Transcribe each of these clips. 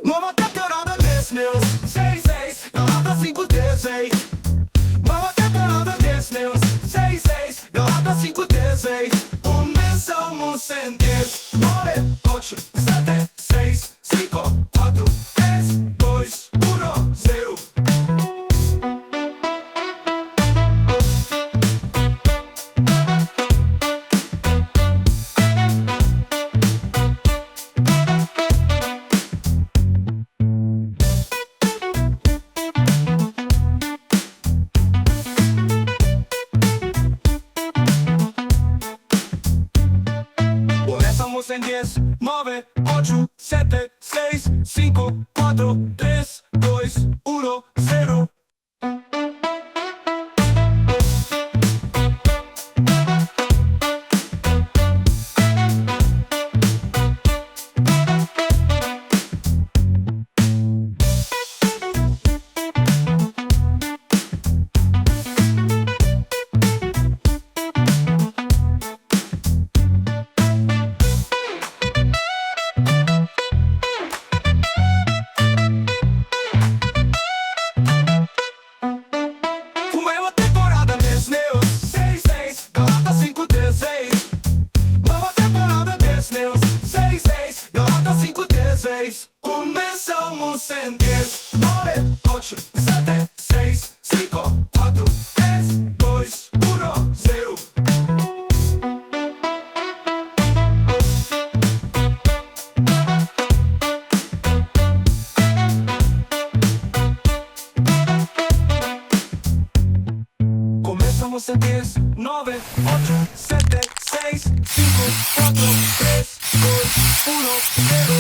Nueva temporada Disney 6-6, Galata 5-16. Nueva temporada Disney 6-6, Galata 5-16. Comenzamos en 10, 9, 8, 7, 6, 5, 4, 3, 2, 1, 0. Comenzamos en 10, 9, 8, 7, 6, 5, 4, 3, 2, 1, 0. Nueva temporada Disney 6-6, Galata 5-16. Nueva temporada Disney 6-6, Galata 5-16. Comenzamos en 10, 9, 8, 7, 6, 5, 4, 3, 2, 1, 0. Comenzamos en 10, 9, 8, 7, 6, 5, 4, 3, 2, 1, 0.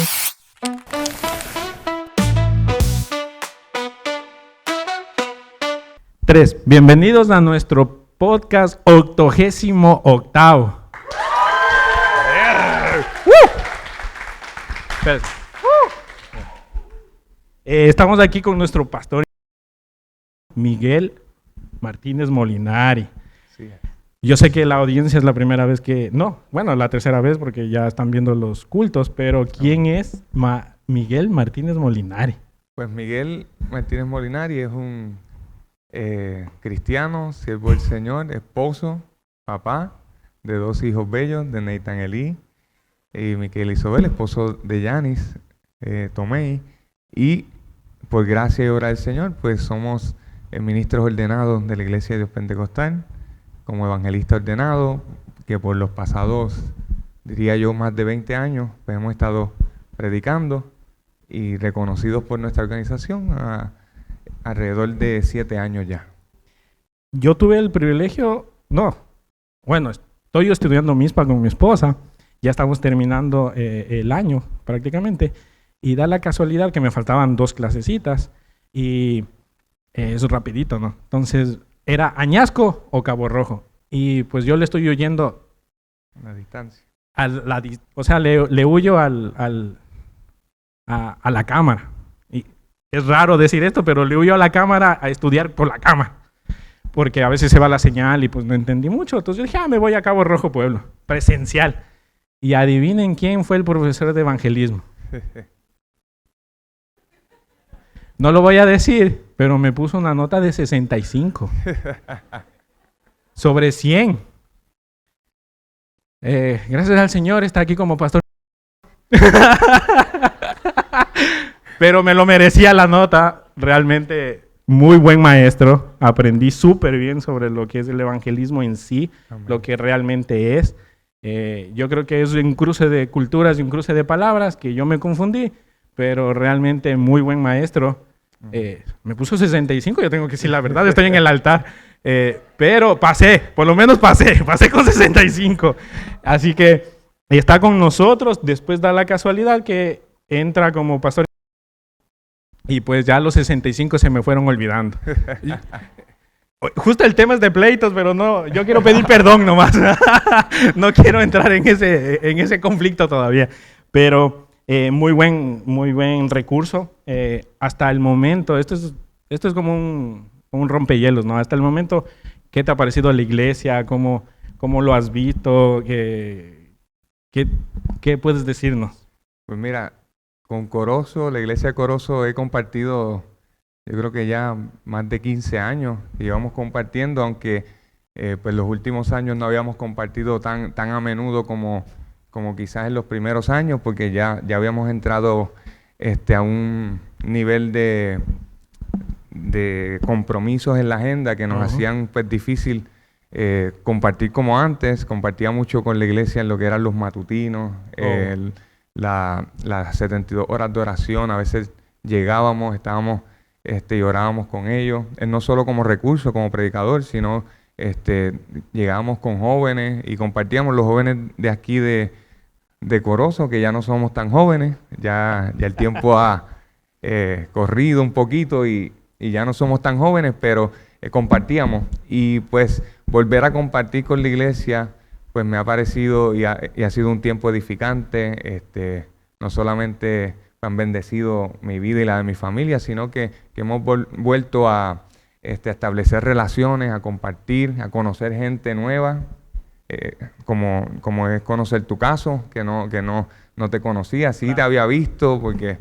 Tres. Bienvenidos a nuestro podcast 88º. Espera. Estamos aquí con nuestro pastor Miguel Martínez Molinari. Sí. Yo sé que la audiencia es la primera vez que... No, bueno, la tercera vez porque ya están viendo los cultos, pero ¿quién es Miguel Martínez Molinari? Pues Miguel Martínez Molinari es un cristiano, siervo del Señor, esposo, papá de 2 hijos bellos, de Nathan Elí y Miquel Isobel, esposo de Yanis Tomei. Y por gracia y obra del Señor, pues somos ministros ordenados de la Iglesia de Dios Pentecostal, como evangelista ordenado, que por los pasados, diría yo, más de 20 años, pues hemos estado predicando y reconocidos por nuestra organización alrededor de 7 años ya. Yo tuve el privilegio... No, bueno, estoy estudiando MISPA con mi esposa. Ya estamos terminando el año prácticamente. Y da la casualidad que me faltaban 2 clasecitas. Y... eso es rapidito, ¿no? Entonces, ¿era Añasco o Cabo Rojo? Y pues yo le estoy huyendo... A distancia. O sea, le huyo a la cámara. Y es raro decir esto, pero le huyo a la cámara a estudiar por la cama. Porque a veces se va la señal y pues no entendí mucho. Entonces yo dije, me voy a Cabo Rojo Pueblo, presencial. Y adivinen quién fue el profesor de evangelismo. No lo voy a decir, pero me puso una nota de 65. Sobre 100. Gracias al Señor, está aquí como pastor. Pero me lo merecía la nota. Realmente muy buen maestro. Aprendí súper bien sobre lo que es el evangelismo en sí, Amén. lo que realmente es. Yo creo que es un cruce de culturas y un cruce de palabras que yo me confundí, pero realmente muy buen maestro. Me puso 65, yo tengo que decir la verdad, estoy en el altar. Pero pasé, por lo menos pasé con 65. Así que está con nosotros. Después da la casualidad que entra como pastor. Y pues ya los 65 se me fueron olvidando. Justo el tema es de pleitos, pero no, yo quiero pedir perdón nomás. No quiero entrar en ese conflicto todavía. Pero muy buen recurso. Hasta el momento, esto es como un rompehielos, ¿no? Hasta el momento, ¿qué te ha parecido la iglesia? ¿Cómo lo has visto? ¿Qué puedes decirnos? Pues mira, con Corozo, la iglesia de Corozo, he compartido, yo creo que ya más de 15 años que llevamos compartiendo, aunque pues los últimos años no habíamos compartido tan a menudo como quizás en los primeros años, porque ya habíamos entrado a un nivel de compromisos en la agenda que nos hacían pues difícil compartir como antes. Compartía mucho con la iglesia en lo que eran los matutinos, las 72 horas de oración. A veces llegábamos, estábamos y orábamos con ellos, no solo como recurso, como predicador, sino llegábamos con jóvenes y compartíamos. Los jóvenes de aquí de Corozo, que ya no somos tan jóvenes, ya el tiempo ha corrido un poquito y ya no somos tan jóvenes, pero compartíamos. Y pues volver a compartir con la iglesia, pues me ha parecido y ha sido un tiempo edificante. No solamente han bendecido mi vida y la de mi familia, sino que hemos vuelto a establecer relaciones, a compartir, a conocer gente nueva, como es conocer tu caso, que no te conocía. Sí, te había visto porque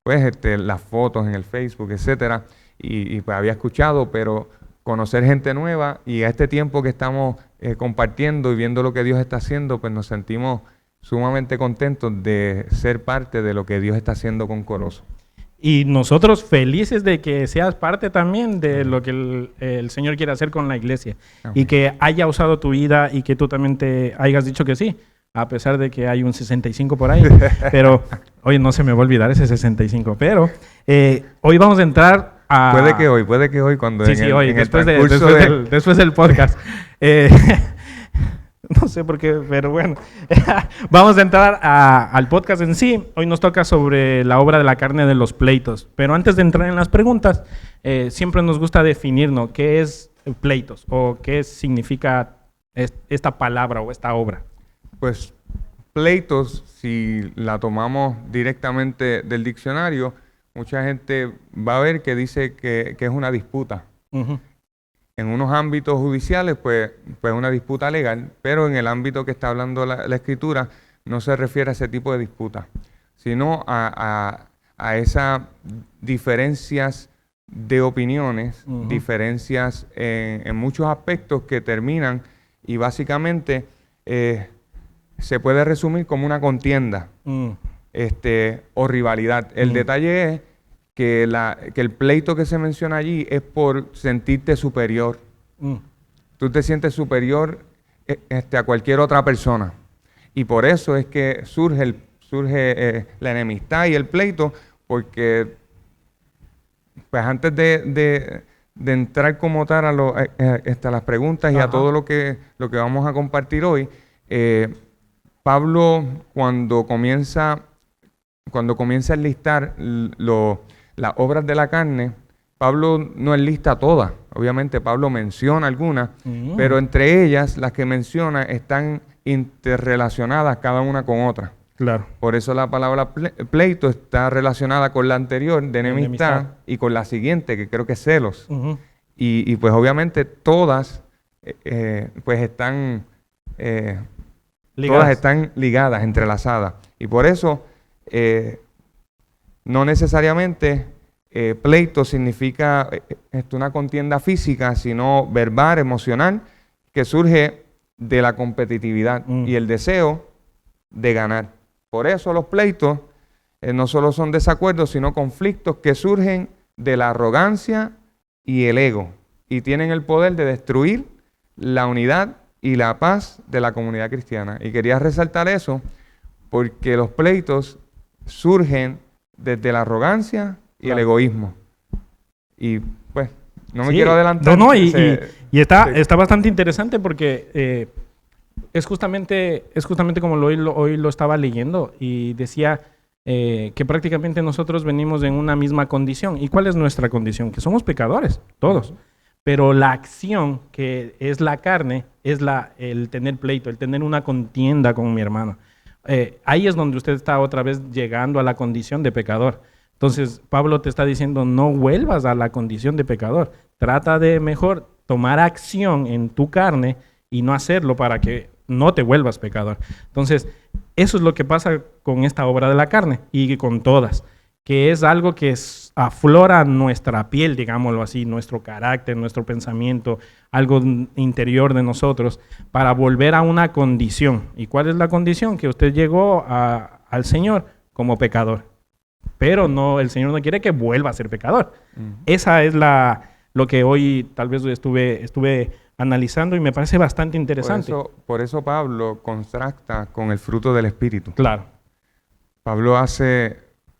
pues las fotos en el Facebook, etcétera, y pues había escuchado, pero conocer gente nueva, y a este tiempo que estamos compartiendo y viendo lo que Dios está haciendo, pues nos sentimos sumamente contentos de ser parte de lo que Dios está haciendo con Corozo. Y nosotros felices de que seas parte también de lo que el Señor quiere hacer con la iglesia. Amén. Y que haya usado tu vida y que tú también te hayas dicho que sí, a pesar de que hay un 65 por ahí. Pero hoy no se me va a olvidar ese 65. Pero hoy vamos a entrar a... Puede que hoy cuando Sí, hoy, en el después transcurso después del podcast. No sé por qué, pero bueno. Vamos a entrar al podcast en sí. Hoy nos toca sobre la obra de la carne de los pleitos. Pero antes de entrar en las preguntas, siempre nos gusta definirnos qué es pleitos o qué significa esta palabra o esta obra. Pues pleitos, si la tomamos directamente del diccionario, mucha gente va a ver que dice que es una disputa. Uh-huh. En unos ámbitos judiciales, pues una disputa legal, pero en el ámbito que está hablando la Escritura no se refiere a ese tipo de disputa, sino a esas diferencias de opiniones, Uh-huh. diferencias en muchos aspectos que terminan y básicamente se puede resumir como una contienda o rivalidad. El detalle es que el pleito que se menciona allí es por sentirte superior. Tú te sientes superior a cualquier otra persona. Y por eso es que surge la enemistad y el pleito, porque pues antes de entrar como tal a las preguntas y a todo lo que vamos a compartir hoy, Pablo cuando comienza a enlistar las obras de la carne, Pablo no enlista todas. Obviamente Pablo menciona algunas, pero entre ellas las que menciona están interrelacionadas cada una con otra. Claro. Por eso la palabra pleito está relacionada con la anterior, de enemistad, y con la siguiente, que creo que es celos. Uh-huh. Y pues obviamente todas pues están ligadas, entrelazadas. Y por eso no necesariamente pleito significa una contienda física, sino verbal, emocional, que surge de la competitividad y el deseo de ganar. Por eso los pleitos no solo son desacuerdos, sino conflictos que surgen de la arrogancia y el ego, y tienen el poder de destruir la unidad y la paz de la comunidad cristiana. Y quería resaltar eso porque los pleitos surgen desde la arrogancia y el egoísmo. Y pues, no me quiero adelantar. Y está bastante interesante porque es justamente como hoy lo estaba leyendo y decía que prácticamente nosotros venimos en una misma condición. ¿Y cuál es nuestra condición? Que somos pecadores, todos. Pero la acción que es la carne es el tener pleito, el tener una contienda con mi hermano. Ahí es donde usted está otra vez llegando a la condición de pecador. Entonces, Pablo te está diciendo, no vuelvas a la condición de pecador. Trata de mejor tomar acción en tu carne y no hacerlo para que no te vuelvas pecador. Entonces, Eso es lo que pasa con esta obra de la carne y con todas, que es algo que aflora nuestra piel, digámoslo así, nuestro carácter, nuestro pensamiento, algo interior de nosotros, para volver a una condición. ¿Y cuál es la condición? Que usted llegó al Señor como pecador, pero no, el Señor no quiere que vuelva a ser pecador. Esa es lo que hoy tal vez estuve analizando y me parece bastante interesante. Por eso Pablo contrasta con el fruto del Espíritu. Claro. Pablo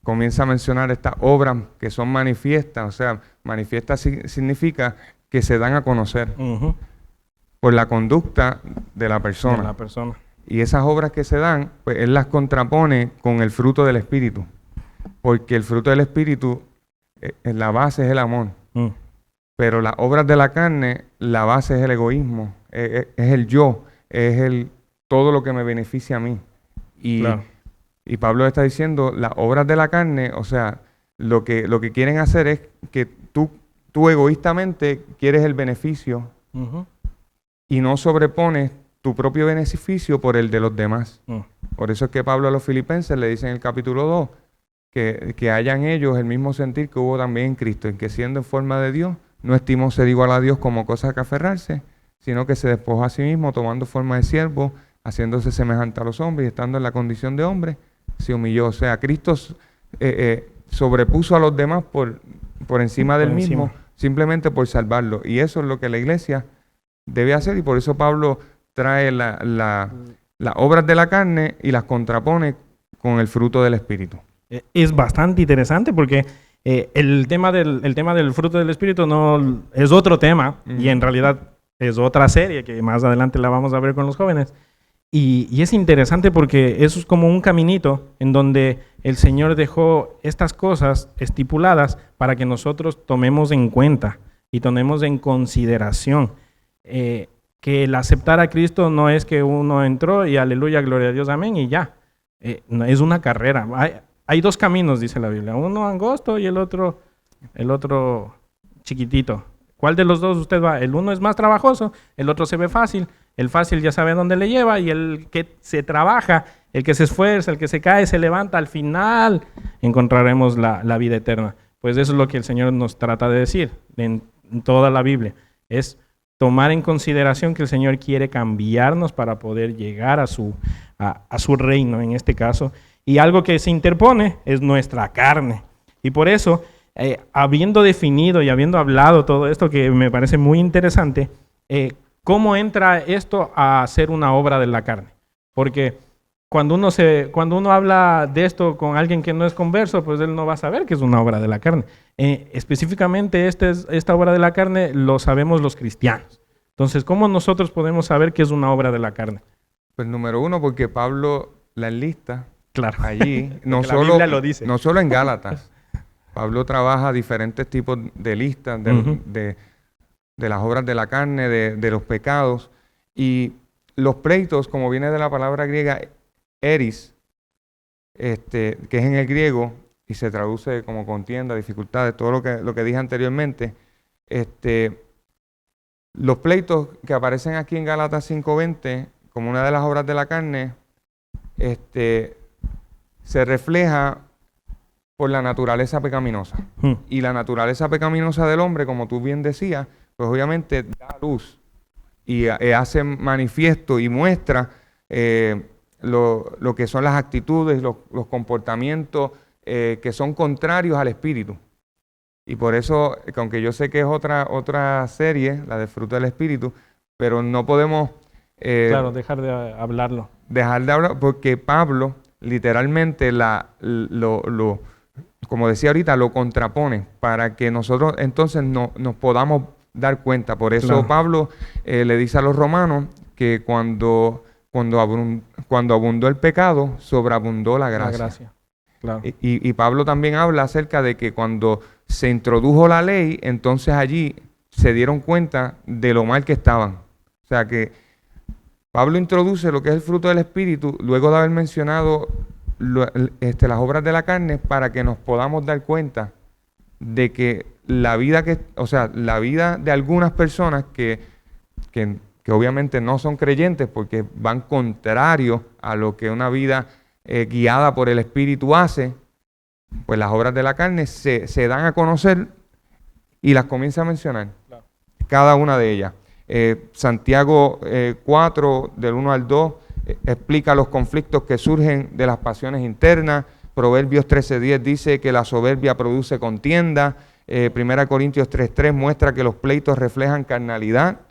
comienza a mencionar estas obras que son manifiestas, o sea, manifiestas significa que se dan a conocer por la conducta de la persona. De la persona. Y esas obras que se dan, pues él las contrapone con el fruto del Espíritu, porque el fruto del Espíritu, en la base es el amor, pero las obras de la carne, la base es el egoísmo, es el yo, es todo lo que me beneficia a mí. Claro. Y Pablo está diciendo, las obras de la carne, o sea, lo que quieren hacer es que tú egoístamente quieres el beneficio y no sobrepones tu propio beneficio por el de los demás. Por eso es que Pablo a los filipenses le dice en el capítulo 2 que hayan ellos el mismo sentir que hubo también en Cristo, en que siendo en forma de Dios, no estimó ser igual a Dios como cosa que aferrarse, sino que se despojó a sí mismo tomando forma de siervo, haciéndose semejante a los hombres y estando en la condición de hombre, se humilló. O sea, Cristo sobrepuso a los demás por encima del mismo, simplemente por salvarlo. Y eso es lo que la iglesia debe hacer, y por eso Pablo trae las obras de la carne y las contrapone con el fruto del Espíritu. Es bastante interesante porque el tema del fruto del Espíritu no es otro tema y en realidad es otra serie que más adelante la vamos a ver con los jóvenes. Y es interesante porque eso es como un caminito en donde el Señor dejó estas cosas estipuladas para que nosotros tomemos en cuenta y tomemos en consideración. Que el aceptar a Cristo no es que uno entró y aleluya, gloria a Dios, amén, y ya. No, es una carrera. Hay dos caminos, dice la Biblia. Uno angosto y el otro chiquitito. ¿Cuál de los dos usted va? El uno es más trabajoso, el otro se ve fácil. El fácil ya sabe dónde le lleva y el que se trabaja, el que se esfuerza, el que se cae, se levanta, al final encontraremos la vida eterna. Pues eso es lo que el Señor nos trata de decir en toda la Biblia. Es tomar en consideración que el Señor quiere cambiarnos para poder llegar a su reino en este caso. Y algo que se interpone es nuestra carne. Y por eso, habiendo definido y habiendo hablado todo esto que me parece muy interesante, ¿cómo entra esto a ser una obra de la carne? Porque cuando uno habla de esto con alguien que no es converso, pues él no va a saber que es una obra de la carne. Específicamente esta obra de la carne lo sabemos los cristianos. Entonces, ¿cómo nosotros podemos saber que es una obra de la carne? Pues número uno, porque Pablo la enlista allí, la Biblia lo dice. No solo en Gálatas. Pablo trabaja diferentes tipos de listas de las obras de la carne, de los pecados. Y los pleitos, como viene de la palabra griega eris, que es en el griego, y se traduce como contienda, dificultades, todo lo que dije anteriormente. Los pleitos que aparecen aquí en Gálatas 5:20, como una de las obras de la carne, se refleja por la naturaleza pecaminosa. Y la naturaleza pecaminosa del hombre, como tú bien decías, pues obviamente da luz y hace manifiesto y muestra lo que son las actitudes, los comportamientos que son contrarios al espíritu. Y por eso, que aunque yo sé que es otra serie, la de Fruto del Espíritu, pero no podemos dejar de hablarlo. Dejar de hablar, porque Pablo literalmente como decía ahorita, lo contrapone para que nosotros entonces nos podamos dar cuenta. Por eso Pablo le dice a los romanos que cuando abundó el pecado, sobreabundó la gracia. Claro. Y Pablo también habla acerca de que cuando se introdujo la ley, entonces allí se dieron cuenta de lo mal que estaban. O sea que Pablo introduce lo que es el fruto del Espíritu, luego de haber mencionado las obras de la carne, para que nos podamos dar cuenta de que la vida de algunas personas que obviamente no son creyentes porque van contrarios a lo que una vida guiada por el Espíritu hace, pues las obras de la carne se dan a conocer y las comienza a mencionar, Claro. cada una de ellas. Santiago 4, del 1 al 2, explica los conflictos que surgen de las pasiones internas. Proverbios 13:10 dice que la soberbia produce contienda. 1 Corintios 3:3 muestra que los pleitos reflejan carnalidad,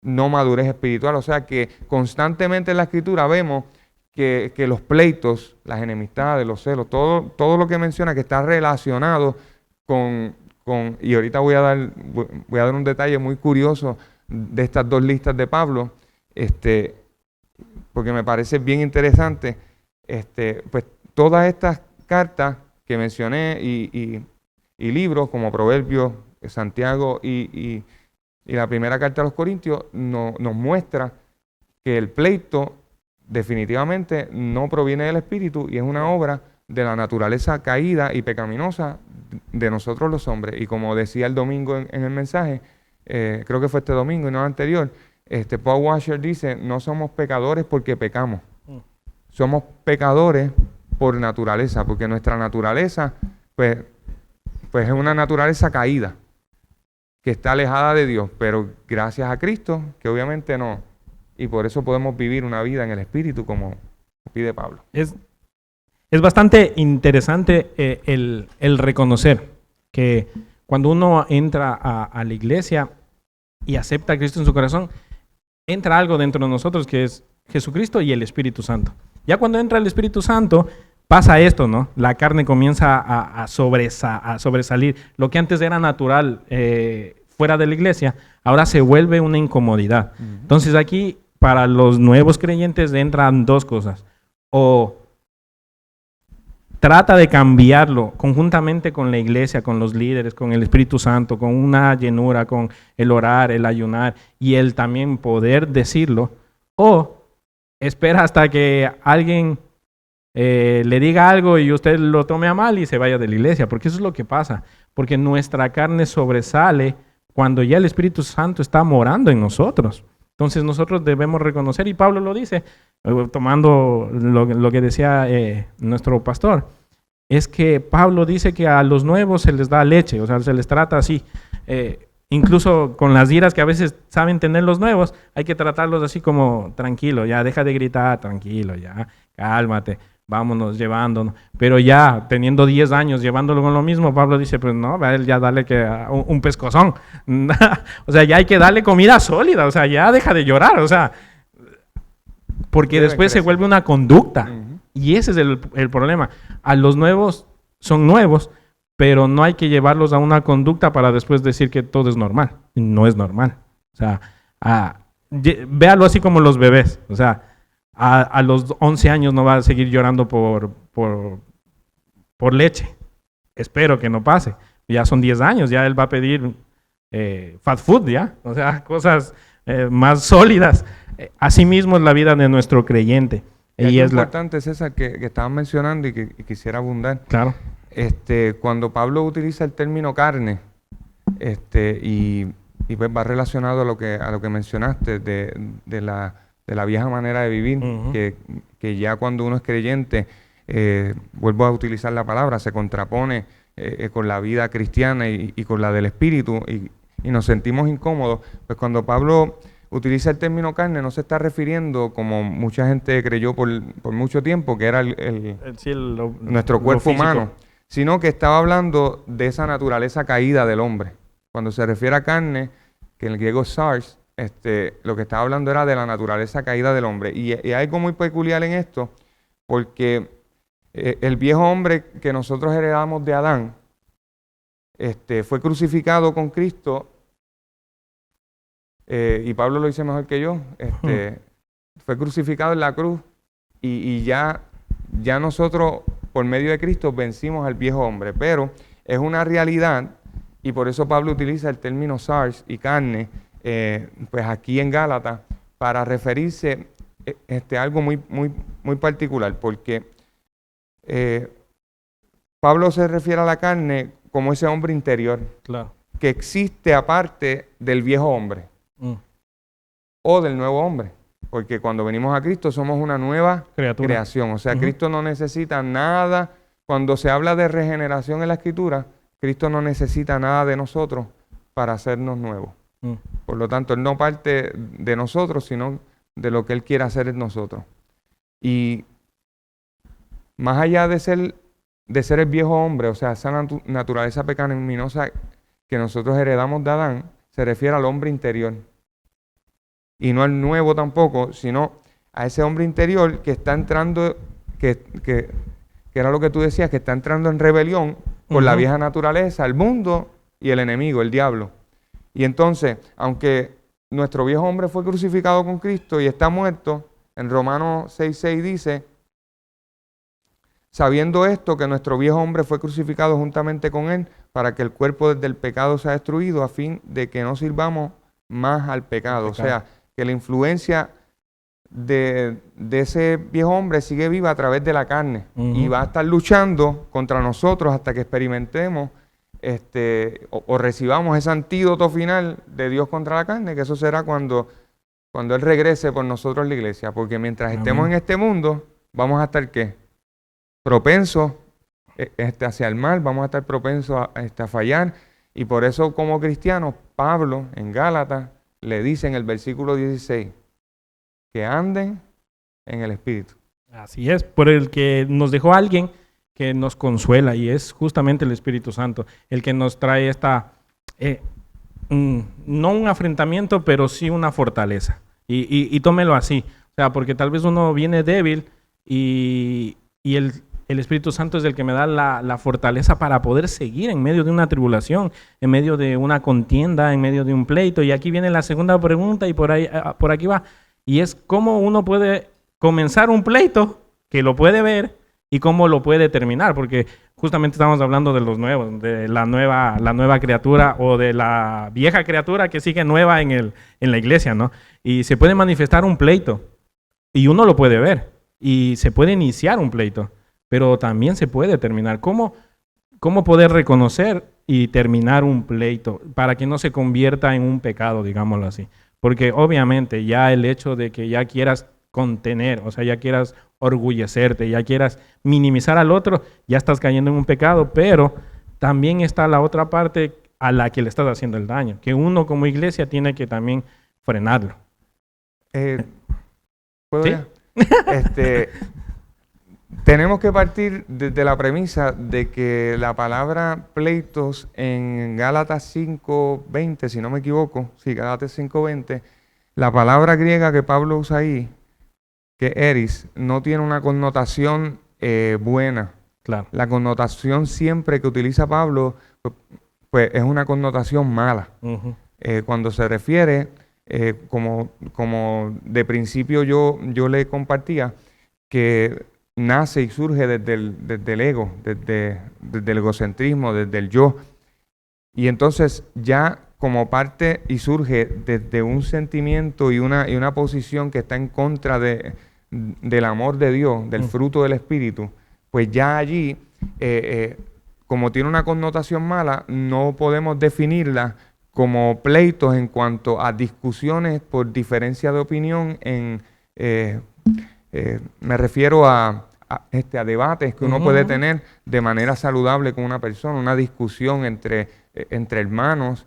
no madurez espiritual. O sea que constantemente en la Escritura vemos que los pleitos, las enemistades, los celos, todo lo que menciona que está relacionado con y ahorita voy a dar un detalle muy curioso de estas dos listas de Pablo, porque me parece bien interesante. Pues todas estas cartas que mencioné y libros como Proverbios, Santiago y la primera carta a los Corintios nos muestra que el pleito definitivamente no proviene del Espíritu y es una obra de la naturaleza caída y pecaminosa de nosotros los hombres. Y como decía el domingo en el mensaje, creo que fue este domingo y no el anterior, Paul Washer dice, no somos pecadores porque pecamos. Somos pecadores por naturaleza, porque nuestra naturaleza pues es una naturaleza caída, que está alejada de Dios, pero gracias a Cristo, que obviamente no. Y por eso podemos vivir una vida en el Espíritu, como pide Pablo. Es bastante interesante el reconocer que cuando uno entra a la iglesia y acepta a Cristo en su corazón, entra algo dentro de nosotros que es Jesucristo y el Espíritu Santo. Ya cuando entra el Espíritu Santo, pasa esto, ¿no? La carne comienza a sobresalir. Lo que antes era natural fuera de la iglesia, ahora se vuelve una incomodidad. Entonces aquí, para los nuevos creyentes, entran dos cosas. O trata de cambiarlo conjuntamente con la iglesia, con los líderes, con el Espíritu Santo, con una llenura, con el orar, el ayunar y el también poder decirlo. O espera hasta que alguien le diga algo y usted lo tome a mal y se vaya de la iglesia, porque eso es lo que pasa, porque nuestra carne sobresale cuando ya el Espíritu Santo está morando en nosotros. Entonces nosotros debemos reconocer, y Pablo lo dice, tomando lo que decía nuestro pastor, es que Pablo dice que a los nuevos se les da leche, o sea, se les trata así. Incluso con las iras que a veces saben tener los nuevos, hay que tratarlos así como tranquilo, ya deja de gritar, tranquilo, ya cálmate, vámonos llevándonos. Pero ya teniendo 10 años llevándolo con lo mismo, Pablo dice, pues no, a él ya dale un pescozón. O sea, ya hay que darle comida sólida, o sea, ya deja de llorar, o sea, porque después se vuelve una conducta. Y ese es el problema. A los nuevos son nuevos, pero no hay que llevarlos a una conducta para después decir que todo es normal. No es normal. O sea, véalo así como los bebés. O sea, a los 11 años no va a seguir llorando por leche. Espero que no pase. Ya son 10 años, ya él va a pedir fast food, ¿ya? O sea, cosas más sólidas. Asimismo es la vida de nuestro creyente. Y es importante, César, que estaban mencionando y que quisiera abundar. Claro. Cuando Pablo utiliza el término carne, y pues va relacionado a lo que mencionaste de la vieja manera de vivir, que ya cuando uno es creyente, vuelvo a utilizar la palabra, se contrapone con la vida cristiana y con la del Espíritu y nos sentimos incómodos. Pues cuando Pablo utiliza el término carne, no se está refiriendo, como mucha gente creyó por mucho tiempo, que era nuestro cuerpo humano, sino que estaba hablando de esa naturaleza caída del hombre. Cuando se refiere a carne, que en el griego sars, lo que estaba hablando era de la naturaleza caída del hombre. Y hay algo muy peculiar en esto, porque el viejo hombre que nosotros heredamos de Adán, fue crucificado con Cristo, y Pablo lo dice mejor que yo, fue crucificado en la cruz, y ya nosotros, por medio de Cristo, vencimos al viejo hombre. Pero es una realidad, y por eso Pablo utiliza el término sars y carne, pues aquí en Gálatas, para referirse a algo muy, muy, muy particular, porque Pablo se refiere a la carne como ese hombre interior, claro, que existe aparte del viejo hombre o del nuevo hombre. Porque cuando venimos a Cristo somos una nueva Criatura. creación. O sea, Ujú. Cristo no necesita nada. Cuando se habla de regeneración en la Escritura, Cristo no necesita nada de nosotros para hacernos nuevos. Mm. Por lo tanto, Él no parte de nosotros, sino de lo que Él quiere hacer en nosotros. Y más allá de ser el viejo hombre, o sea, esa naturaleza pecaminosa que nosotros heredamos de Adán, se refiere al hombre interior. Y no al nuevo tampoco, sino a ese hombre interior que está entrando, que era lo que tú decías, que está entrando en rebelión con la Ujú. vieja naturaleza, el mundo y el enemigo, el diablo. Y entonces, aunque nuestro viejo hombre fue crucificado con Cristo y está muerto, en Romanos 6:6 dice, sabiendo esto, que nuestro viejo hombre fue crucificado juntamente con él, para que el cuerpo del pecado sea destruido, a fin de que no sirvamos más al pecado. O sea, que la influencia de ese viejo hombre sigue viva a través de la carne. Ujú. Y va a estar luchando contra nosotros hasta que experimentemos o recibamos ese antídoto final de Dios contra la carne, que eso será cuando Él regrese por nosotros a la iglesia. Porque mientras estemos Amén. en este mundo, vamos a estar ¿qué? Propensos hacia el mal, vamos a estar propensos a fallar. Y por eso, como cristianos, Pablo en Gálatas le dice en el versículo 16 que anden en el Espíritu. Así es, por el que nos dejó alguien que nos consuela y es justamente el Espíritu Santo, el que nos trae no un afrentamiento, pero sí una fortaleza. Y tómelo así, o sea, porque tal vez uno viene débil y el Espíritu Santo es el que me da la fortaleza para poder seguir en medio de una tribulación, en medio de una contienda, en medio de un pleito. Y aquí viene la segunda pregunta y por aquí va. Y es cómo uno puede comenzar un pleito, que lo puede ver, y cómo lo puede terminar, porque justamente estamos hablando de los nuevos, de la nueva criatura o de la vieja criatura que sigue nueva en la iglesia, ¿no? Y se puede manifestar un pleito, y uno lo puede ver, y se puede iniciar un pleito, pero también se puede terminar. ¿Cómo poder reconocer y terminar un pleito para que no se convierta en un pecado, digámoslo así? Porque obviamente ya el hecho de que ya quieras contener, o sea, ya quieras orgullecerte, ya quieras minimizar al otro, ya estás cayendo en un pecado, pero también está la otra parte a la que le estás haciendo el daño, que uno como iglesia tiene que también frenarlo. ¿Puedo ¿Sí? ya? Tenemos que partir desde la premisa de que la palabra pleitos en Gálatas 5:20, si no me equivoco, sí, Gálatas 5:20, la palabra griega que Pablo usa ahí, que eris, no tiene una connotación buena. Claro. La connotación siempre que utiliza Pablo, pues es una connotación mala. Uh-huh. Cuando se refiere, como de principio yo le compartía, que nace y surge desde el ego, desde el egocentrismo, desde el yo. Y entonces ya como parte y surge desde un sentimiento y una posición que está en contra del amor de Dios, del fruto del Espíritu, pues ya allí, como tiene una connotación mala, no podemos definirla como pleitos en cuanto a discusiones por diferencia de opinión me refiero a debates que uno puede tener de manera saludable con una persona, una discusión entre hermanos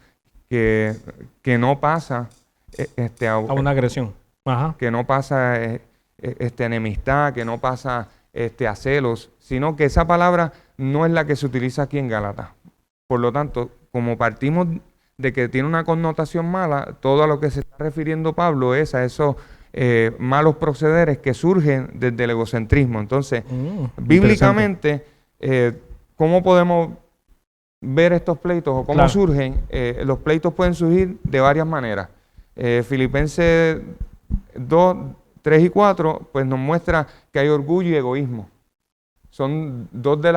que no pasa a una agresión. Ajá. que no pasa enemistad, que no pasa a celos, sino que esa palabra no es la que se utiliza aquí en Gálatas. Por lo tanto, como partimos de que tiene una connotación mala, todo a lo que se está refiriendo Pablo es a esos malos procederes que surgen desde el egocentrismo. Entonces, bíblicamente, ¿cómo podemos ver estos pleitos o cómo surgen? Los pleitos pueden surgir de varias maneras. Filipenses 2, 3 y 4, pues nos muestra que hay orgullo y egoísmo. Son dos de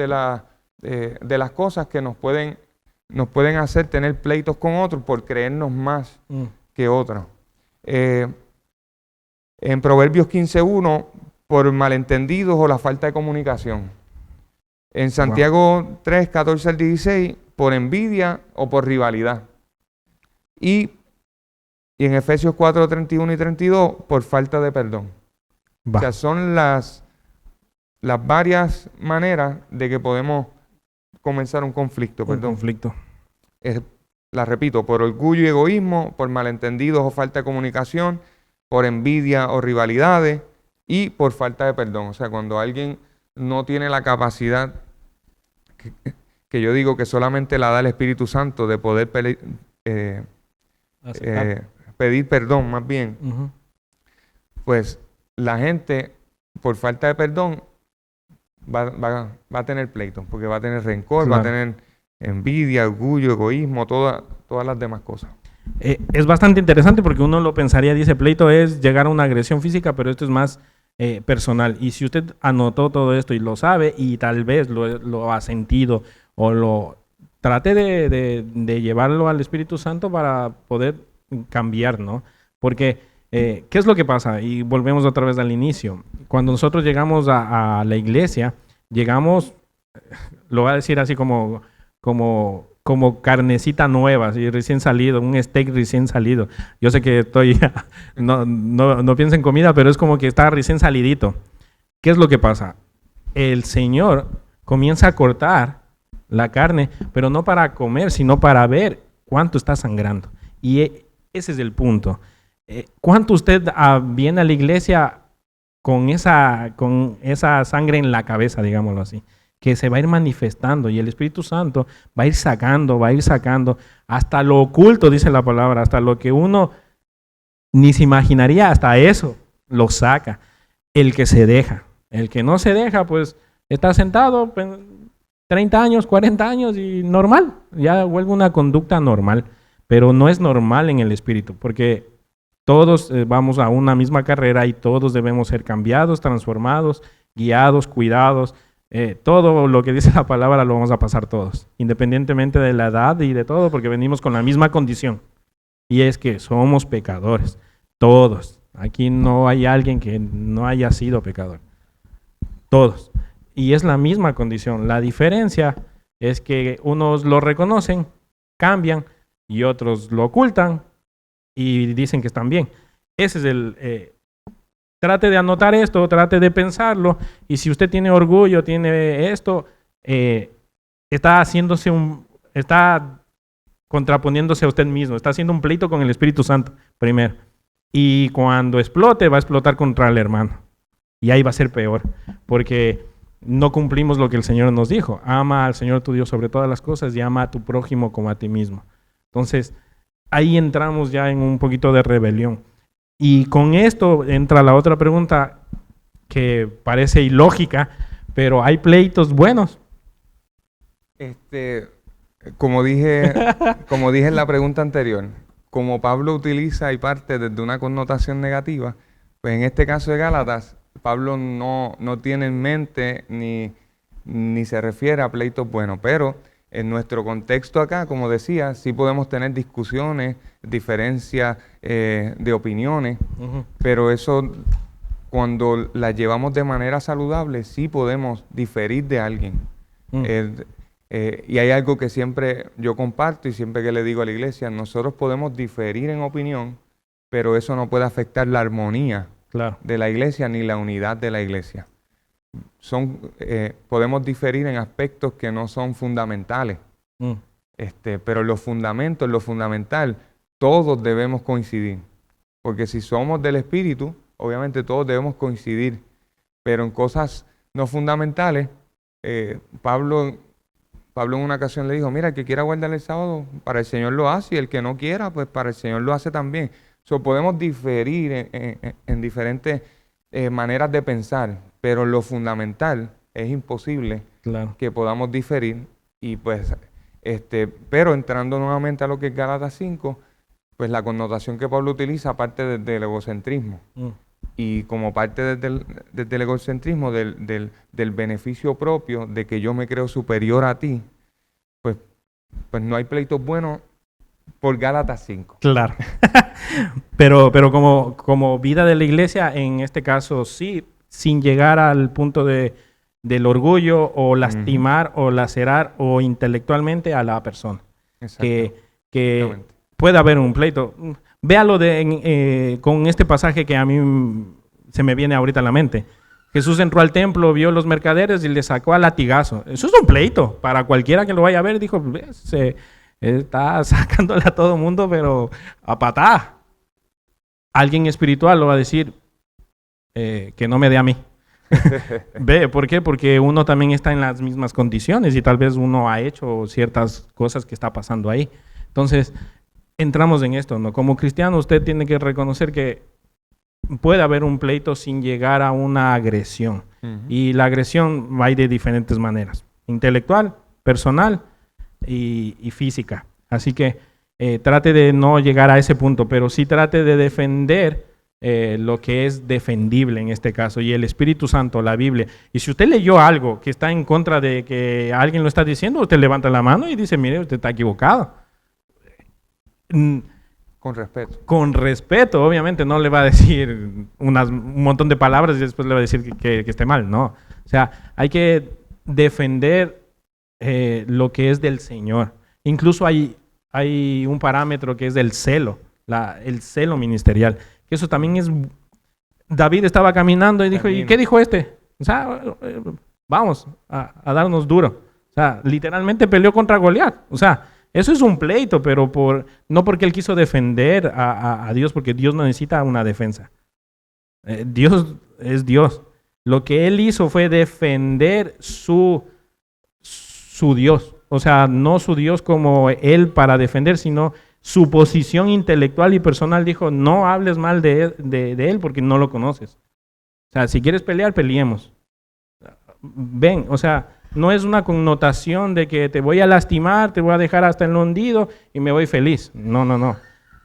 las cosas que nos pueden hacer tener pleitos con otros por creernos más que otros. En Proverbios 15:1, por malentendidos o la falta de comunicación. En Santiago 3, 14 al 16, por envidia o por rivalidad. Y Y en Efesios 4, 31 y 32, por falta de perdón. Va. O sea, son las varias maneras de que podemos comenzar un conflicto, Un perdón. conflicto. La repito, por orgullo y egoísmo, por malentendidos o falta de comunicación, por envidia o rivalidades y por falta de perdón. O sea, cuando alguien no tiene la capacidad, que yo digo que solamente la da el Espíritu Santo, de poder Aceptar. pedir perdón más bien, Ujú. pues la gente, por falta de perdón, va a tener pleito, porque va a tener rencor, va a Claro. tener envidia, orgullo, egoísmo, todas las demás cosas. Es bastante interesante porque uno lo pensaría, dice, pleito es llegar a una agresión física, pero esto es más personal. Y si usted anotó todo esto y lo sabe y tal vez lo ha sentido o lo trate de llevarlo al Espíritu Santo para poder cambiar, ¿no? Porque, ¿qué es lo que pasa? Y volvemos otra vez al inicio. Cuando nosotros llegamos a la iglesia, llegamos, lo voy a decir así como carnecita nueva, así, recién salido, un steak recién salido. Yo sé que estoy, no pienso en comida, pero es como que está recién salidito. ¿Qué es lo que pasa? El Señor comienza a cortar la carne, pero no para comer, sino para ver cuánto está sangrando. Y ese es el punto. ¿Cuánto usted viene a la iglesia con esa sangre en la cabeza, digámoslo así? Que se va a ir manifestando y el Espíritu Santo va a ir sacando hasta lo oculto, dice la palabra, hasta lo que uno ni se imaginaría, hasta eso lo saca. El que se deja, el que no se deja, pues está sentado 30 años, 40 años y normal, ya vuelve una conducta normal, pero no es normal en el Espíritu, porque todos vamos a una misma carrera y todos debemos ser cambiados, transformados, guiados, cuidados. Todo lo que dice la palabra lo vamos a pasar todos, independientemente de la edad y de todo, porque venimos con la misma condición. Y es que somos pecadores, todos. Aquí no hay alguien que no haya sido pecador. Todos. Y es la misma condición. La diferencia es que unos lo reconocen, cambian, y otros lo ocultan y dicen que están bien. Ese es el... Trate de anotar esto, trate de pensarlo, y si usted tiene orgullo, tiene esto, está contraponiéndose a usted mismo, está haciendo un pleito con el Espíritu Santo primero. Y cuando explote, va a explotar contra el hermano. Y ahí va a ser peor, porque no cumplimos lo que el Señor nos dijo. Ama al Señor tu Dios sobre todas las cosas y ama a tu prójimo como a ti mismo. Entonces, ahí entramos ya en un poquito de rebelión. Y con esto entra la otra pregunta que parece ilógica, pero hay pleitos buenos. Como dije en la pregunta anterior, como Pablo utiliza y parte desde una connotación negativa, pues en este caso de Gálatas, Pablo no tiene en mente ni se refiere a pleitos buenos, pero en nuestro contexto acá, como decía, sí podemos tener discusiones, diferencias de opiniones, pero eso cuando las llevamos de manera saludable, sí podemos diferir de alguien. Y hay algo que siempre yo comparto y siempre que le digo a la iglesia, nosotros podemos diferir en opinión, pero eso no puede afectar la armonía de la iglesia ni la unidad de la iglesia. Podemos diferir en aspectos que no son fundamentales, pero los fundamentos, lo fundamental, todos debemos coincidir, porque si somos del Espíritu, obviamente todos debemos coincidir, pero en cosas no fundamentales, Pablo en una ocasión le dijo, mira, el que quiera guardar el sábado, para el Señor lo hace, y el que no quiera, pues para el Señor lo hace también. Podemos diferir en diferentes maneras de pensar, pero lo fundamental es imposible que podamos diferir. Y pues, pero entrando nuevamente a lo que es Gálatas 5, pues la connotación que Pablo utiliza parte del egocentrismo. Y como parte desde el egocentrismo, del beneficio propio, de que yo me creo superior a ti, pues no hay pleitos buenos por Gálatas 5. Claro. pero como vida de la iglesia, en este caso sí, sin llegar al punto del orgullo o lastimar o lacerar o intelectualmente a la persona. Que puede haber un pleito. Véalo con este pasaje que a mí se me viene ahorita a la mente. Jesús entró al templo, vio los mercaderes y le sacó a latigazo. Eso es un pleito. Para cualquiera que lo vaya a ver, dijo, se está sacándole a todo mundo, pero a patada. Alguien espiritual lo va a decir, que no me dé a mí. Ve, ¿por qué? Porque uno también está en las mismas condiciones y tal vez uno ha hecho ciertas cosas que está pasando ahí. Entonces, entramos en esto, ¿no? Como cristiano, usted tiene que reconocer que puede haber un pleito sin llegar a una agresión. Y la agresión va de diferentes maneras: intelectual, personal y física. Así que trate de no llegar a ese punto, pero sí trate de defender lo que es defendible en este caso, y el Espíritu Santo, la Biblia. Y si usted leyó algo que está en contra de que alguien lo está diciendo, usted levanta la mano y dice, mire, usted está equivocado. Con respeto. Con respeto, obviamente, no le va a decir un montón de palabras y después le va a decir que esté mal, no. O sea, hay que defender lo que es del Señor. Incluso hay un parámetro que es del celo, el celo ministerial. Que eso también es... David estaba caminando y dijo, ¿y qué dijo este? O sea, vamos a darnos duro. O sea, literalmente peleó contra Goliat. O sea, eso es un pleito, pero no porque él quiso defender a Dios, porque Dios no necesita una defensa. Dios es Dios. Lo que él hizo fue defender su Dios. O sea, no su Dios como él para defender, sino su posición intelectual y personal. Dijo, no hables mal de él porque no lo conoces. O sea, si quieres pelear, peleemos. Ven, o sea, no es una connotación de que te voy a lastimar, te voy a dejar hasta en lo hundido y me voy feliz. No, no, no.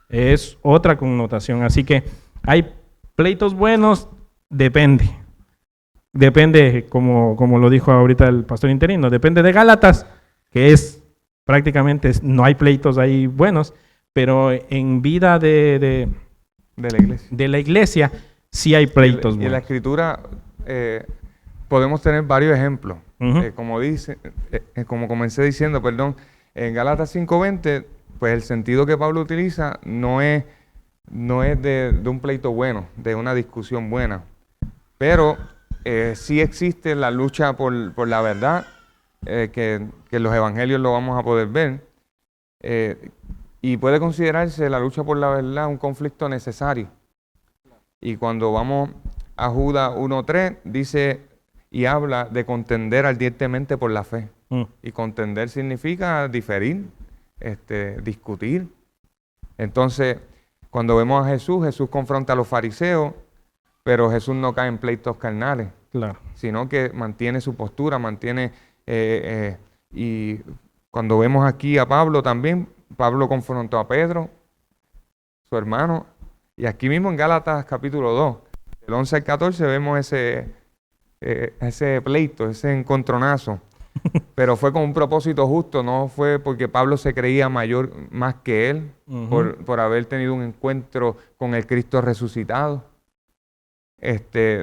Es otra connotación. Así que hay pleitos buenos, depende. Depende, como lo dijo ahorita el pastor interino, depende de Gálatas, que es prácticamente, no hay pleitos ahí buenos, pero en vida de la iglesia sí hay pleitos buenos. Y en la Escritura podemos tener varios ejemplos. Como comencé diciendo, en Gálatas 5:20, pues el sentido que Pablo utiliza no es de un pleito bueno, de una discusión buena, pero sí existe la lucha por la verdad, que en los evangelios lo vamos a poder ver, y puede considerarse la lucha por la verdad un conflicto necesario. Y cuando vamos a Judas 1:3, dice y habla de contender ardientemente por la fe. Y contender significa diferir, discutir. Entonces, cuando vemos a Jesús confronta a los fariseos, pero Jesús no cae en pleitos carnales, claro, sino que mantiene su postura, y cuando vemos aquí a Pablo también, Pablo confrontó a Pedro, su hermano, y aquí mismo en Gálatas capítulo 2, del 11 al 14, vemos ese pleito, ese encontronazo, pero fue con un propósito justo, no fue porque Pablo se creía más que él, por haber tenido un encuentro con el Cristo resucitado.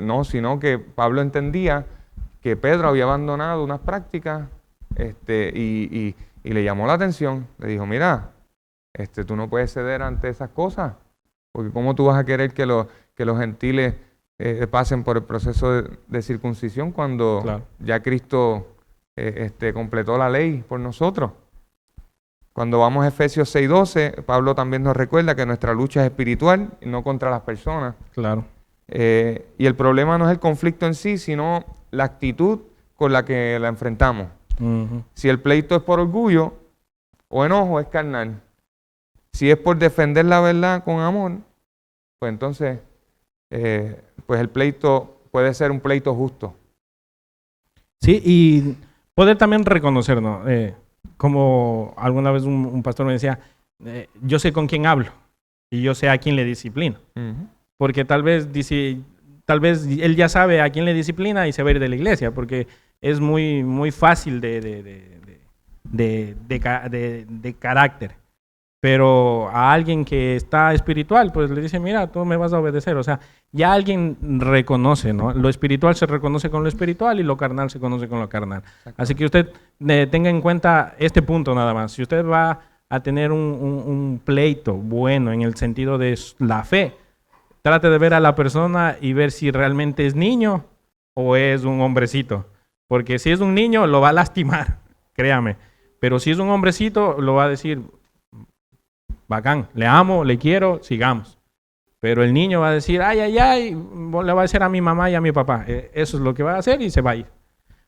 No, sino que Pablo entendía que Pedro había abandonado unas prácticas, y le llamó la atención. Le dijo, mira, tú no puedes ceder ante esas cosas, porque ¿cómo tú vas a querer que los gentiles pasen por el proceso de circuncisión cuando claro, ya Cristo completó la ley por nosotros? Cuando vamos a Efesios 6:12, Pablo también nos recuerda que nuestra lucha es espiritual y no contra las personas. claro. Y el problema no es el conflicto en sí, sino la actitud con la que la enfrentamos. Si el pleito es por orgullo o enojo, es carnal. Si es por defender la verdad con amor, pues entonces pues el pleito puede ser un pleito justo. Sí, y poder también reconocernos, como alguna vez un pastor me decía, yo sé con quién hablo y yo sé a quién le disciplino. Porque tal vez él ya sabe a quién le disciplina y se va a ir de la iglesia, porque es muy, muy fácil de carácter. Pero a alguien que está espiritual, pues le dice, mira, tú me vas a obedecer. O sea, ya alguien reconoce, ¿no? Lo espiritual se reconoce con lo espiritual y lo carnal se conoce con lo carnal. Así que usted tenga en cuenta este punto nada más. Si usted va a tener un pleito bueno en el sentido de la fe. Trate de ver a la persona y ver si realmente es niño o es un hombrecito. Porque si es un niño, lo va a lastimar, créame. Pero si es un hombrecito, lo va a decir, bacán, le amo, le quiero, sigamos. Pero el niño va a decir, ay, ay, ay, le va a decir a mi mamá y a mi papá. Eso es lo que va a hacer y se va a ir.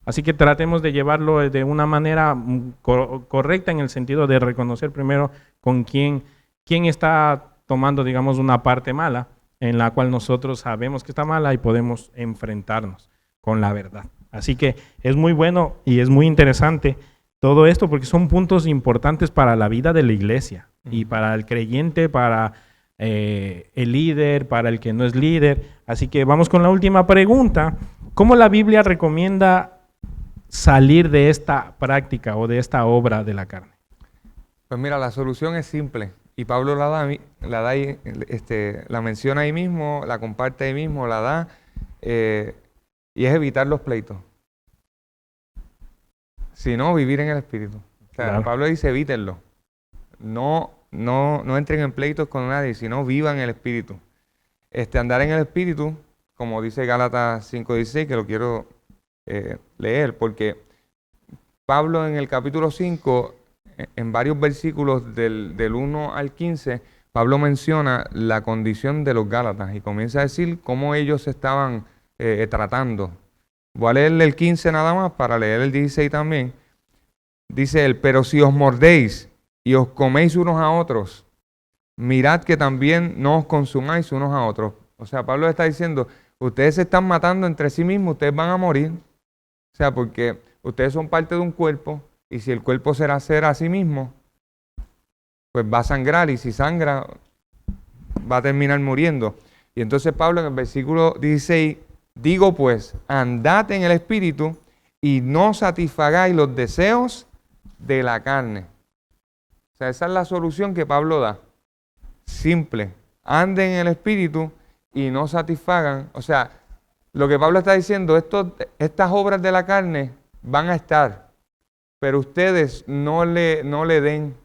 Así que tratemos de llevarlo de una manera correcta en el sentido de reconocer primero con quién está tomando, digamos, una parte mala en la cual nosotros sabemos que está mala y podemos enfrentarnos con la verdad. Así que es muy bueno y es muy interesante todo esto porque son puntos importantes para la vida de la iglesia y para el creyente, para el líder, para el que no es líder. Así que vamos con la última pregunta. ¿Cómo la Biblia recomienda salir de esta práctica o de esta obra de la carne? Pues mira, la solución es simple y Pablo la menciona ahí mismo, la comparte ahí mismo, la da, y es evitar los pleitos. Si no, vivir en el Espíritu. O sea, Claro. Pablo dice evítenlo. No entren en pleitos con nadie, sino vivan en el Espíritu. Andar en el Espíritu, como dice Gálatas 5:16, que lo quiero leer, porque Pablo en el capítulo 5, en varios versículos del 1 al 15, Pablo menciona la condición de los Gálatas y comienza a decir cómo ellos se estaban tratando. Voy a leerle el 15 nada más para leer el 16 también. Dice él, pero si os mordéis y os coméis unos a otros, mirad que también no os consumáis unos a otros. O sea, Pablo está diciendo, ustedes se están matando entre sí mismos, ustedes van a morir. O sea, porque ustedes son parte de un cuerpo y si el cuerpo será a sí mismo, pues va a sangrar y si sangra, va a terminar muriendo. Y entonces Pablo en el versículo 16, digo pues, andad en el Espíritu y no satisfagáis los deseos de la carne. O sea, esa es la solución que Pablo da. Simple. Anden en el Espíritu y no satisfagan. O sea, lo que Pablo está diciendo, estas obras de la carne van a estar, pero ustedes no le den,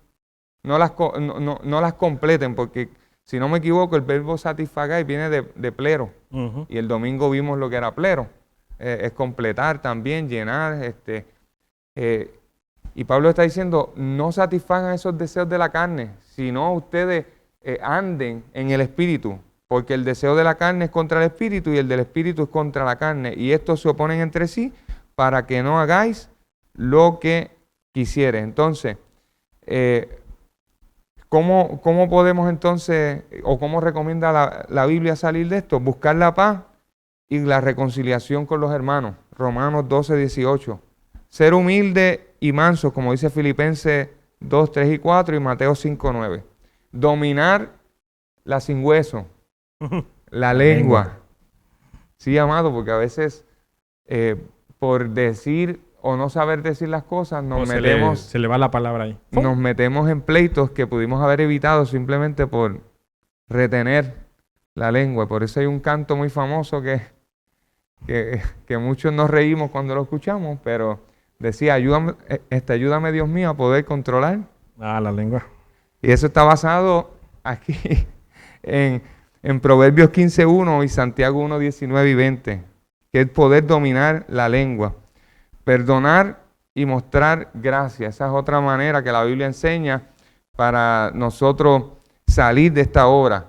no las completen, porque si no me equivoco, el verbo satisfagar viene de plero. Y el domingo vimos lo que era plero. Es completar también, llenar. Y Pablo está diciendo, no satisfagan esos deseos de la carne, sino ustedes anden en el Espíritu, porque el deseo de la carne es contra el Espíritu y el del Espíritu es contra la carne. Y estos se oponen entre sí para que no hagáis lo que quisieres. Entonces, ¿cómo podemos entonces, o cómo recomienda la Biblia salir de esto? Buscar la paz y la reconciliación con los hermanos. Romanos 12:18. Ser humilde y manso, como dice Filipenses 2:3 y 4 y Mateo 5:9. Dominar la sin hueso, la lengua. Sí, amado, porque a veces por decir o no saber decir las cosas Se le va la palabra ahí. nos metemos en pleitos que pudimos haber evitado simplemente por retener la lengua. Por eso hay un canto muy famoso que muchos nos reímos cuando lo escuchamos, pero decía, ayúdame Dios mío a poder controlar. La lengua. Y eso está basado aquí en Proverbios 15:1 y Santiago 1:19 y 20, que es poder dominar la lengua. Perdonar y mostrar gracia. Esa es otra manera que la Biblia enseña para nosotros salir de esta obra,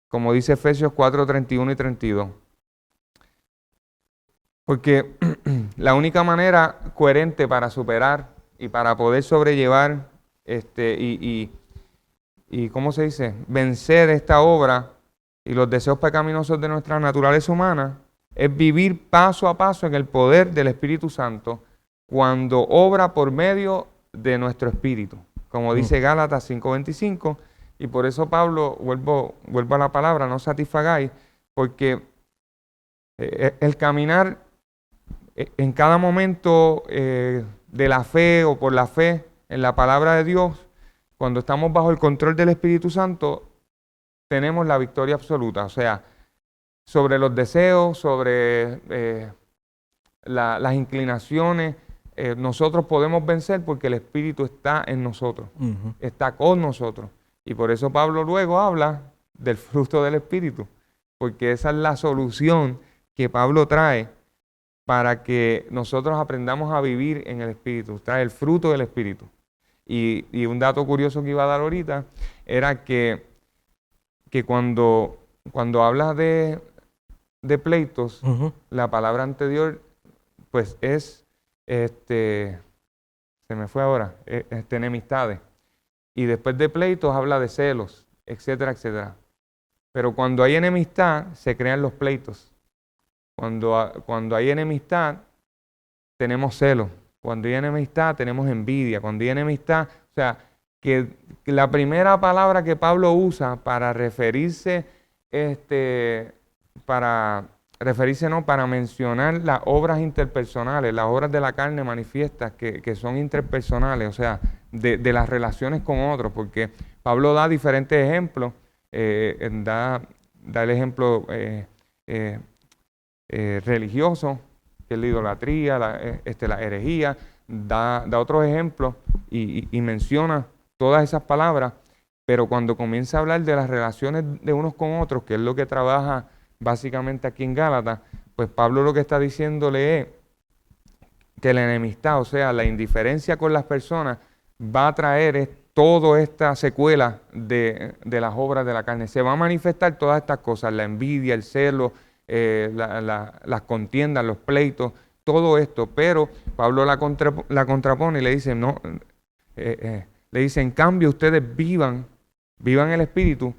como dice Efesios 4:31 y 32. Porque la única manera coherente para superar y para poder sobrellevar y ¿cómo se dice? Vencer esta obra y los deseos pecaminosos de nuestra naturaleza humana es vivir paso a paso en el poder del Espíritu Santo cuando obra por medio de nuestro espíritu, como dice Gálatas 5:25, y por eso Pablo, vuelvo a la palabra, no satisfagáis, porque el caminar en cada momento de la fe o por la fe en la palabra de Dios, cuando estamos bajo el control del Espíritu Santo, tenemos la victoria absoluta. O sea, sobre los deseos, sobre las inclinaciones, nosotros podemos vencer porque el Espíritu está en nosotros, Ujú. está con nosotros. Y por eso Pablo luego habla del fruto del Espíritu, porque esa es la solución que Pablo trae para que nosotros aprendamos a vivir en el Espíritu, trae el fruto del Espíritu. Y un dato curioso que iba a dar ahorita era que cuando hablas de pleitos, Ujú. la palabra anterior, pues es, se me fue ahora, enemistades. Y después de pleitos habla de celos, etcétera, etcétera. Pero cuando hay enemistad, se crean los pleitos. Cuando hay enemistad, tenemos celos. Cuando hay enemistad, tenemos envidia. Cuando hay enemistad, o sea, que la primera palabra que Pablo usa para referirse, para mencionar las obras interpersonales, las obras de la carne manifiestas que son interpersonales, o sea, de las relaciones con otros, porque Pablo da diferentes ejemplos, da el ejemplo religioso, que es la idolatría, la herejía, da otros ejemplos y menciona todas esas palabras, pero cuando comienza a hablar de las relaciones de unos con otros, que es lo que trabaja básicamente aquí en Gálatas, pues Pablo lo que está diciéndole es que la enemistad, o sea, la indiferencia con las personas, va a traer toda esta secuela de las obras de la carne. Se va a manifestar todas estas cosas, la envidia, el celo, las contiendas, los pleitos, todo esto, pero Pablo la contrapone y le dice, no, le dice, en cambio ustedes vivan el Espíritu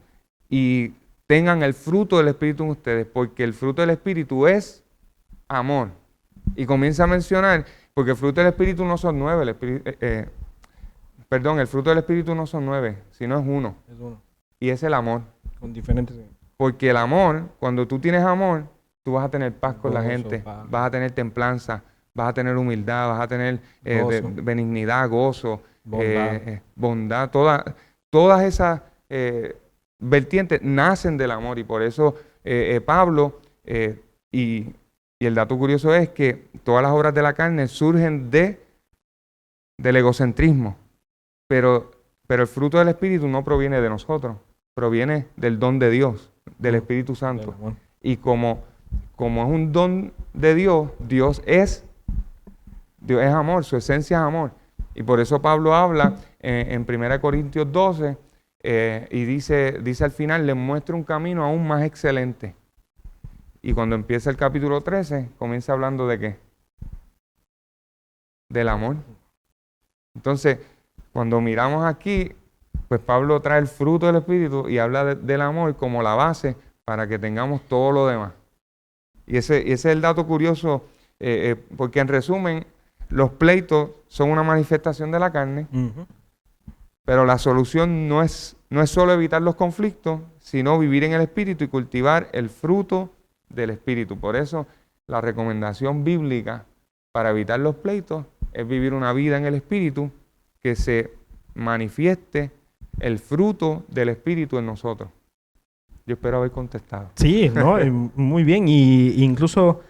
y tengan el fruto del Espíritu en ustedes, porque el fruto del Espíritu es amor. Y comienza a mencionar, porque el fruto del Espíritu no son 9, el fruto del Espíritu no son 9, sino es uno, Es uno, y es el amor. con diferentes... Porque el amor, cuando tú tienes amor, tú vas a tener paz con la Gozo, gente, paz. vas a tener templanza, vas a tener humildad, vas a tener Gozo. benignidad, gozo, Bondad. bondad. Todas esas vertientes nacen del amor y por eso Pablo, y el dato curioso es que todas las obras de la carne surgen del egocentrismo, pero el fruto del Espíritu no proviene de nosotros, proviene del don de Dios, del Espíritu Santo. Del amor. Y como es un don de Dios, Dios es amor, su esencia es amor. Y por eso Pablo habla en 1 Corintios 12 y dice al final, les muestra un camino aún más excelente. Y cuando empieza el capítulo 13, comienza hablando de ¿qué? Del amor. Entonces, cuando miramos aquí, pues Pablo trae el fruto del Espíritu y habla del amor como la base para que tengamos todo lo demás. Y ese es el dato curioso, porque en resumen, los pleitos son una manifestación de la carne, Ujú. pero la solución no es solo evitar los conflictos, sino vivir en el Espíritu y cultivar el fruto del Espíritu. Por eso la recomendación bíblica para evitar los pleitos es vivir una vida en el Espíritu que se manifieste el fruto del Espíritu en nosotros. Yo espero haber contestado. Sí, ¿no? Muy bien. Y incluso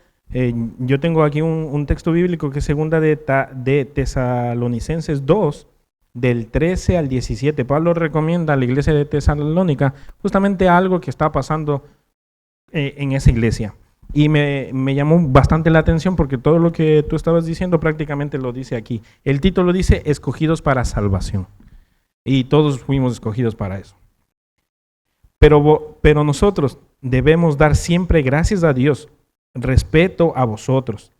yo tengo aquí un texto bíblico que es segunda de Tesalonicenses 2, del 13 al 17. Pablo recomienda a la iglesia de Tesalónica justamente algo que está pasando en esa iglesia. Y me llamó bastante la atención porque todo lo que tú estabas diciendo prácticamente lo dice aquí. El título dice escogidos para salvación. Y todos fuimos escogidos para eso. Pero nosotros debemos dar siempre gracias a Dios, respeto a vosotros,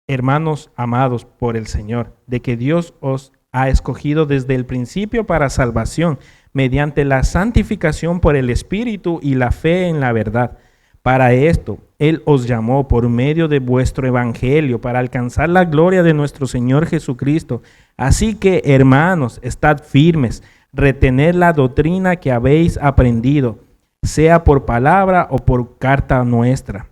hermanos amados por el Señor, de que Dios os ha escogido desde el principio para salvación, mediante la santificación por el Espíritu y la fe en la verdad. Para esto, Él os llamó por medio de vuestro evangelio, para alcanzar la gloria de nuestro Señor Jesucristo. Así que, hermanos, estad firmes, retened la doctrina que habéis aprendido, sea por palabra o por carta nuestra.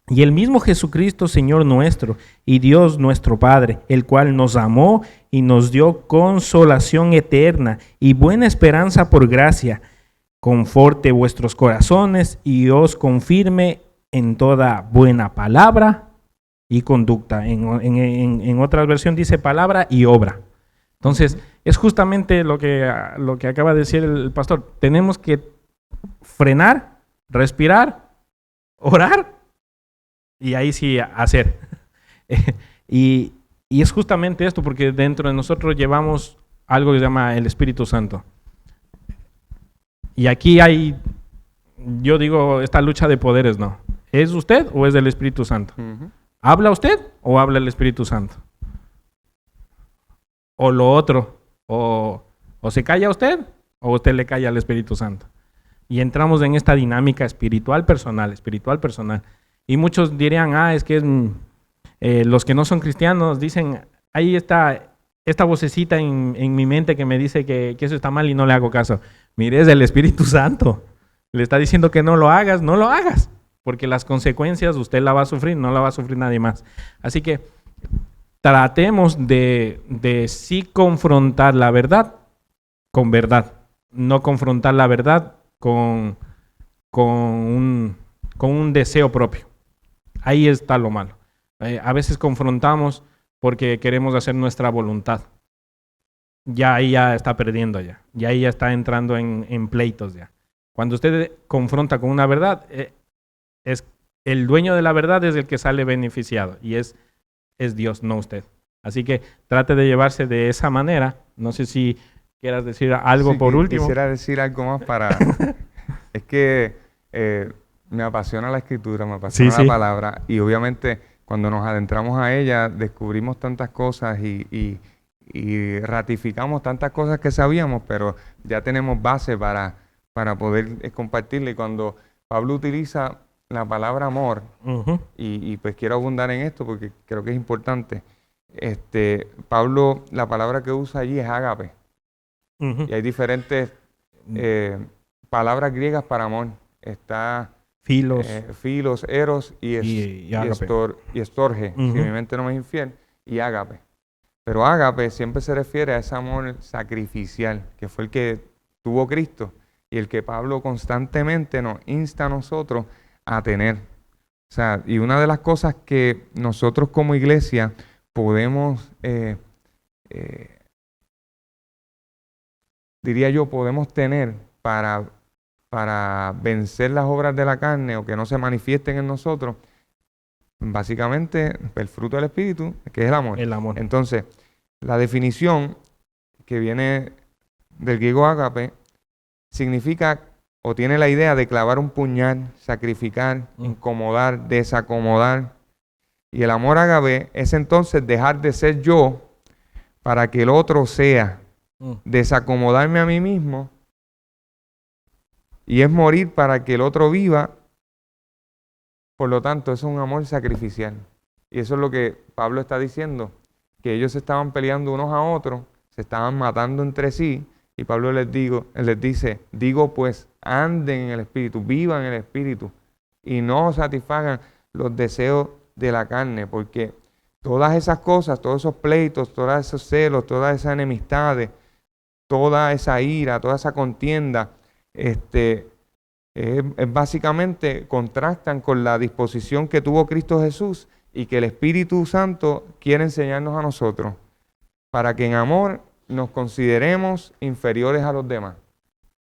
Y el mismo Jesucristo, Señor nuestro, y Dios nuestro Padre, el cual nos amó y nos dio consolación eterna y buena esperanza por gracia, conforte vuestros corazones y os confirme en toda buena palabra y conducta. En otra versión dice palabra y obra. Entonces, es justamente lo que acaba de decir el pastor. Tenemos que frenar, respirar, orar y ahí sí hacer. y es justamente esto, porque dentro de nosotros llevamos algo que se llama el Espíritu Santo. Y aquí hay, yo digo, esta lucha de poderes, ¿no? ¿Es usted o es del Espíritu Santo? ¿Habla usted o habla el Espíritu Santo? O lo otro, o se calla usted o usted le calla al Espíritu Santo. Y entramos en esta dinámica espiritual personal. Y muchos dirían, es que los que no son cristianos dicen, ahí está esta vocecita en mi mente que me dice que eso está mal y no le hago caso. Mire, es el Espíritu Santo. Le está diciendo que no lo hagas, no lo hagas. Porque las consecuencias usted la va a sufrir, no la va a sufrir nadie más. Así que tratemos de sí confrontar la verdad con verdad. No confrontar la verdad con un deseo propio. Ahí está lo malo. A veces confrontamos porque queremos hacer nuestra voluntad. Ya ahí ya está perdiendo ya. Ya ahí ya está entrando en pleitos ya. Cuando usted confronta con una verdad, es el dueño de la verdad es el que sale beneficiado y es Dios, no usted. Así que trate de llevarse de esa manera. No sé si quieras decir algo por último. Quisiera decir algo más para... Es que me apasiona la escritura, me apasiona la palabra y obviamente cuando nos adentramos a ella descubrimos tantas cosas y ratificamos tantas cosas que sabíamos, pero ya tenemos base para poder compartirla. Y cuando Pablo utiliza la palabra amor, y pues quiero abundar en esto porque creo que es importante, Pablo, la palabra que usa allí es ágape. Y hay diferentes palabras griegas para amor. Está filos, eros y estorge, si mi mente no me es infiel, y ágape. Pero ágape siempre se refiere a ese amor sacrificial, que fue el que tuvo Cristo y el que Pablo constantemente nos insta a nosotros a tener. O sea, y una de las cosas que nosotros como iglesia podemos, diría yo, podemos tener para vencer las obras de la carne o que no se manifiesten en nosotros, básicamente el fruto del Espíritu, que es el amor. El amor. Entonces, la definición que viene del griego ágape significa o tiene la idea de clavar un puñal, sacrificar, incomodar, desacomodar. Y el amor ágape es entonces dejar de ser yo para que el otro sea, desacomodarme a mí mismo, y es morir para que el otro viva. Por lo tanto, eso es un amor sacrificial. Y eso es lo que Pablo está diciendo, que ellos se estaban peleando unos a otros, se estaban matando entre sí, y Pablo les dice, digo pues, anden en el Espíritu, vivan en el Espíritu, y no satisfagan los deseos de la carne, porque todas esas cosas, todos esos pleitos, todos esos celos, todas esas enemistades, toda esa ira, toda esa contienda, básicamente contrastan con la disposición que tuvo Cristo Jesús y que el Espíritu Santo quiere enseñarnos a nosotros, para que en amor nos consideremos inferiores a los demás.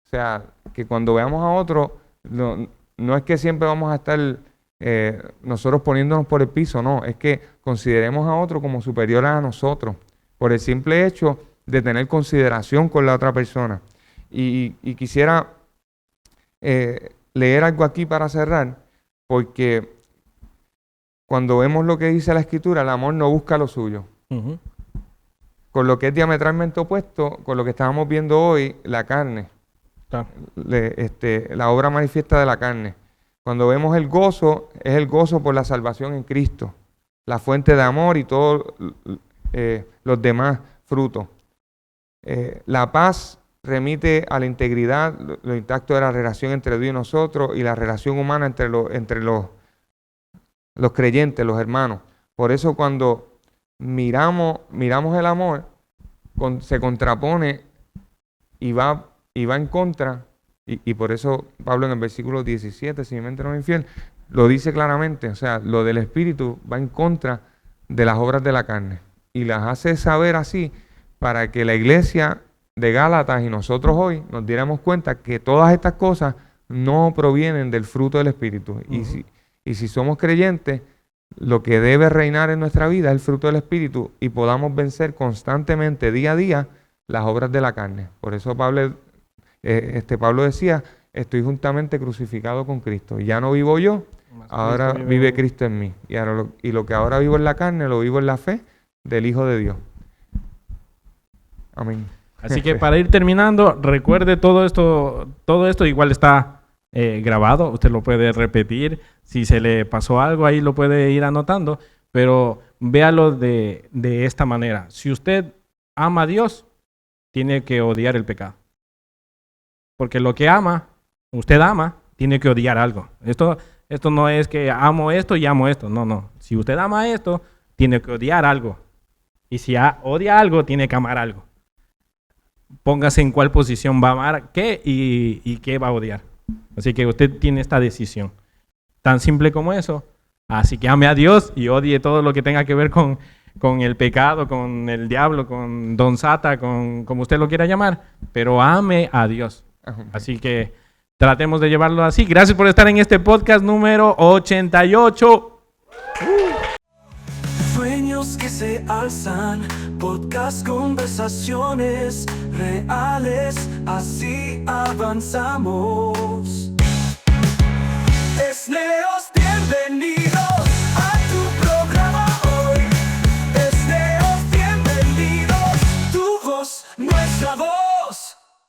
O sea, que cuando veamos a otro, no es que siempre vamos a estar nosotros poniéndonos por el piso, no, es que consideremos a otro como superiores a nosotros, por el simple hecho de tener consideración con la otra persona. Y quisiera leer algo aquí para cerrar, porque cuando vemos lo que dice la Escritura, el amor no busca lo suyo. Con lo que es diametralmente opuesto, con lo que estábamos viendo hoy, la carne. La obra manifiesta de la carne. Cuando vemos el gozo, es el gozo por la salvación en Cristo, la fuente de amor y todos los demás frutos. La paz remite a la integridad, lo intacto de la relación entre Dios y nosotros y la relación humana entre los creyentes, los hermanos. Por eso cuando miramos el amor, se contrapone y va en contra, y por eso Pablo en el versículo 17, si mi mente no me es infiel, lo dice claramente, o sea, lo del Espíritu va en contra de las obras de la carne y las hace saber así para que la iglesia de Gálatas y nosotros hoy nos diéramos cuenta que todas estas cosas no provienen del fruto del Espíritu. Y si somos creyentes, lo que debe reinar en nuestra vida es el fruto del Espíritu y podamos vencer constantemente, día a día, las obras de la carne. Por eso Pablo decía, estoy juntamente crucificado con Cristo. Ya no vivo yo, ahora vive Cristo en mí. Y lo que ahora vivo en la carne, lo vivo en la fe del Hijo de Dios. Amén. Así que para ir terminando, recuerde todo esto igual está grabado, usted lo puede repetir, si se le pasó algo ahí lo puede ir anotando, pero véalo de esta manera. Si usted ama a Dios, tiene que odiar el pecado. Porque lo que usted ama, tiene que odiar algo. Esto no es que amo esto y amo esto, no. Si usted ama esto, tiene que odiar algo. Y si odia algo, tiene que amar algo. Póngase en cuál posición va a amar qué y qué va a odiar. Así que usted tiene esta decisión. Tan simple como eso. Así que ame a Dios y odie todo lo que tenga que ver con el pecado, con el diablo, con Don Sata, con como usted lo quiera llamar. Pero ame a Dios. Así que tratemos de llevarlo así. Gracias por estar en este podcast número 88. Sueños que se alzan, podcast, conversaciones reales, así avanzamos. Es Neos, bienvenido.